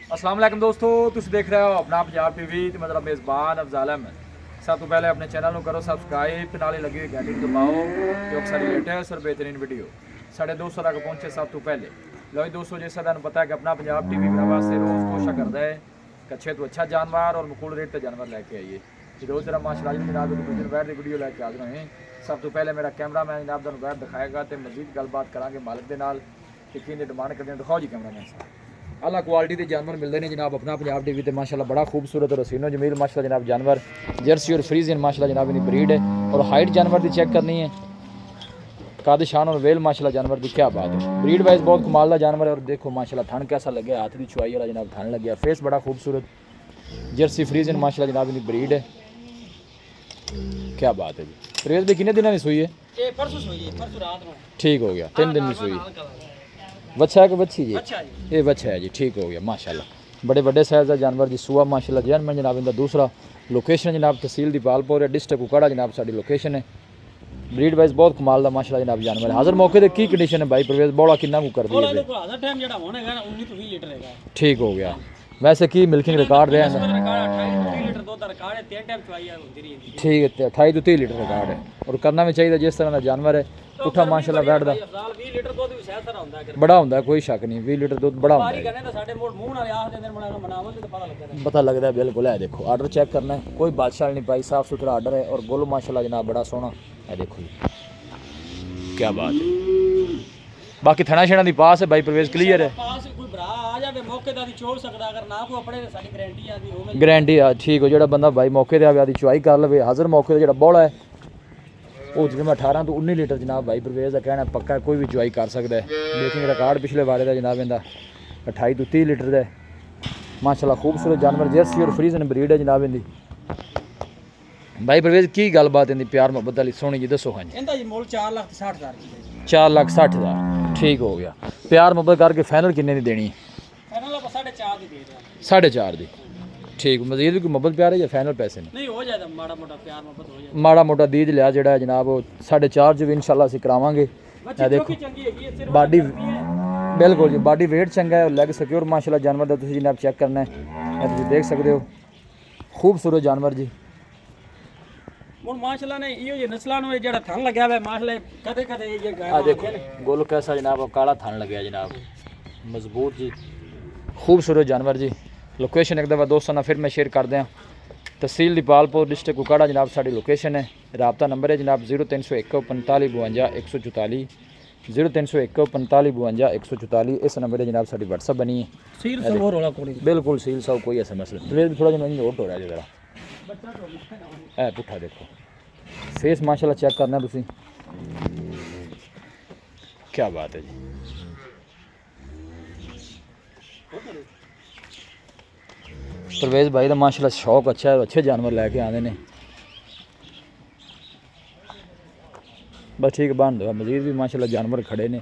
अस्सलाम वालेकुम दोस्तों, तुम देख रहे हो अपना पंजाब टीवी ते मेरा मेज़बान अफजाल अहमद। सब तो पहले अपने चैनल को करो सबसक्राइब ते नाले लगी हुई घंटी को दबाओ जो सारी लेटेस्ट और बेहतरीन वीडियो साढ़े 200 तक पहुँचे सब तो पहले। लो जी दोस्तों, जैसा तुम पता है कि अपना पंजाब टीवी मेरे वास्ते रोज़ कोशिश करता है कि अच्छे तो अच्छा जानवर और मकूल रेट पर जानवर लैके आइए। रोज़ जरा माशाल्लाह जनाब वैर की वीडियो लैके हाजिर होए। सब तो पहले मेरा कैमरा मैन जनाब तुम वैर दिखाएगा तो मजीद गलबात करांगे मालिक के नाल कि की डिमांड करते हैं। दिखाओ जी कैमरा मैन साहब। अला क्वालिटी के जानवर मिलते हैं जनाब अपना पंजाब टीवी ते माशाल्लाह बड़ा खूबसूरत और हसीनो जमील माशाल्लाह जनाब जानवर जर्सी और फ्रीजियन माशाल्लाह जनाब इनकी ब्रीड है। और हाइट जानवर की चेक करनी है, काद शान और वेल माशाल्लाह जानवर की क्या बात है। ब्रीड वाइज बहुत कमाल का जानवर है। और देखो माशाल्लाह थन कैसा लगे, हाथ की चुआई वाला जनाब थन लगे, फेस बड़ा खूबसूरत जर्सी फ्रीजियन माशाल्लाह जनाब इनकी ब्रीड है। क्या बात है जी। प्रेस भी कितने दिनों की सुई है? परसों सुई है, परसों रात को ठीक हो गया, 3 दिन की सुई। बच्चा है कि बच्ची जी? अच्छा जी, ये बच्चा है जी, ठीक हो गया माशाल्लाह। बड़े बड़े साइज़ का जानवर जी, सुआ माशाल्लाह जैन जनाब इनका दूसरा लोकेशन जनाब तहसील दीपालपुर है, डिस्ट्रिक्ट कुकाड़ा जनाब साड़ी लोकेशन है। ब्रीड वाइज बहुत कमाल का माशाल्लाह जनाब जानवर है। हाजिर मौके पर की कंडीशन है भाई परवेज बौड़ा कितना को कर दिया? टाइम जेड़ा होने है 19 ਤੋਂ 20 लीटर है। ठीक हो गया। वैसे की मिल्किंग रिकॉर्ड रहा है? रिकॉर्ड 28 लीटर दूध रिकॉर्ड है, 3 टाइम चुआई होती रही है। ठीक है, 28 ਤੋਂ 30 लीटर रिकॉर्ड है। और करना भी चाहिए जिस तरह का जानवर है। पुठा माशाल्लाह बैठदा 20 लीटर दूध भी सहज तरह ਹੁੰਦਾ है, बड़ा होंदा है, कोई शक नहीं। 20 लीटर दूध बड़ा होंदा बारी है, करने तो साडे मूंह नाल आख देंदे बनावा बनावल ते पता लगदा है। पता लगता है बिल्कुल है। देखो आर्डर चेक करना है, कोई बादशाह नहीं पाई, साफ सुथरा आर्डर है। और गोलो माशाल्लाह जनाब बड़ा सोहना है। देखो जी क्या बात है। बाकी थना छना दी पास है भाई परवेज क्लियर है। पास कोई भरा आ जावे मौके दा दी छोड़ सकदा, अगर ना को अपने साडी गारंटी आदी होवे गारंटी आ ठीक हो। जो बंदा भाई मौके पर आवे आदि चुआई कर लवे। हाजिर मौके पर जो बौला है वो जिवें 18 ਤੋਂ 19 लीटर जनाब भाई परवेज का कहना पक्का है, कोई भी चुआई कर सकता है। लेकिन रिकॉर्ड पिछले बारे का जनाब इनका 28 ਤੋਂ 30 लीटर का माशाल्लाह खूबसूरत जानवर जर्सी और फ्रीजन ब्रीड है जनाब इनकी। भाई परवेज की गलबात इनकी प्यार मोहब्बत वाली सोहनी जी दसो। हाँ जी, इंदा जी मोल 4,60,000 की 4,60,000 ठीक हो गया। प्यार मोहब्बत करके फाइनल किन्ने की देनी? फाइनल आप 4.5 दी दे रहे 4.5 दी ठीक। मजीद भी कोई मोहब्बत प्यार है या फाइनल पैसे ने? नहीं हो जाएगा, माड़ा मोटा प्यार मोहब्बत हो जाएगा। माड़ा मोटा दीद लिया जड़ा है जनाब वो 4.5 भी इंशाल्लाह ਅਸੀਂ ਕਰਾਵਾਂਗੇ। ਇਹ ਦੇਖੋ ਬਾਡੀ ਬਿਲਕੁਲ ਜੀ, ਬਾਡੀ weight ਚੰਗਾ ਹੈ और ਲੈਗ ਸਿਕਿਉਰ ਮਾਸ਼ਾਅੱਲਾ ਜਾਨਵਰ ਦਾ ਤੁਸੀਂ ਜਨਾਬ ਚੈੱਕ ਕਰਨਾ ਹੈ। ਇਹ ਤੁਸੀਂ ਦੇਖ ਸਕਦੇ ਹੋ खूबसूरत जानवर जी। ਹੁਣ ਮਾਸ਼ਾਅੱਲਾ ਨੇ ਇਹੋ ਜਿਹੇ ਨਸਲਾਂ ਨੂੰ ਜਿਹੜਾ ਥਣ ਲੱਗਿਆ ਹੋਇਆ ਮਾਸ਼ਾਅੱਲਾ ਕਦੇ ਕਦੇ ਇਹ आ देखो गोल कैसा जनाब काला थान लगे जनाब मजबूत जी, खूबसूरत जानवर जी। लोकेशन एक दफ़ा दोस्तों ना फिर मैं शेयर कर दें। तहसील दीपालपुर डिस्ट्रिक्ट कुकाड़ा जनाब साड़ी लोकेशन है। रबता नंबर है जनाब 0301 45 52 144 0301 45 52 144। इस नंबर है जनाब साड़ी व्हाट्सअप बनी है। सील सब और वाला कोड़ी बिल्कुल सील सब कोई ऐसा मसला तो भी थोड़ा जिहा नोट हो रहा है जरा। है पुट्ठा देखो फेस माशाल्लाह चेक करना तुसी, क्या बात है जी। परवेज भाई का माशाल्लाह शौक अच्छा है, अच्छे जानवर लैके आते हैं। बस ठीक बन दो। मजीद भी माशाल्लाह जानवर खड़े ने,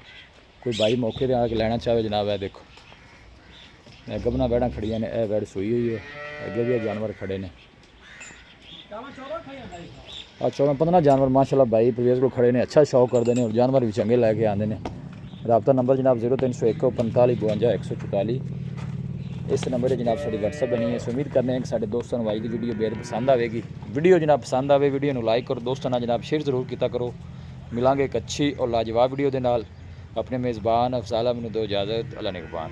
कोई भाई मौके पर आके लेना चाहे जनाब। है देखो गबना बैड़ा खड़िया ने, यह बैड़ सोई हुई है, अगे भी जानवर खड़े ने। 14-15 जानवर माशाल्लाह भाई परवेज को खड़े ने, अच्छा शौक करते हैं और जानवर भी चंगे लैके आते हैं। रबता नंबर जनाब 0301 45 52 144। इस नंबर पर जनाब साड़ी व्हाट्सअप बनी है। उम्मीद करते हैं कि साढ़े दोस्तों को की वीडियो बेहद पसंद आएगी। वीडियो जनाब पसंद आए वीडियो को लाइक करो, दोस्तों ना जनाब शेयर जरूर किया करो। मिलांगे एक अच्छी और लाजवाब वीडियो के नाल। अपने मेज़बान अफजाल अहमद दो इजाज़त। अल्लाह निगहबान।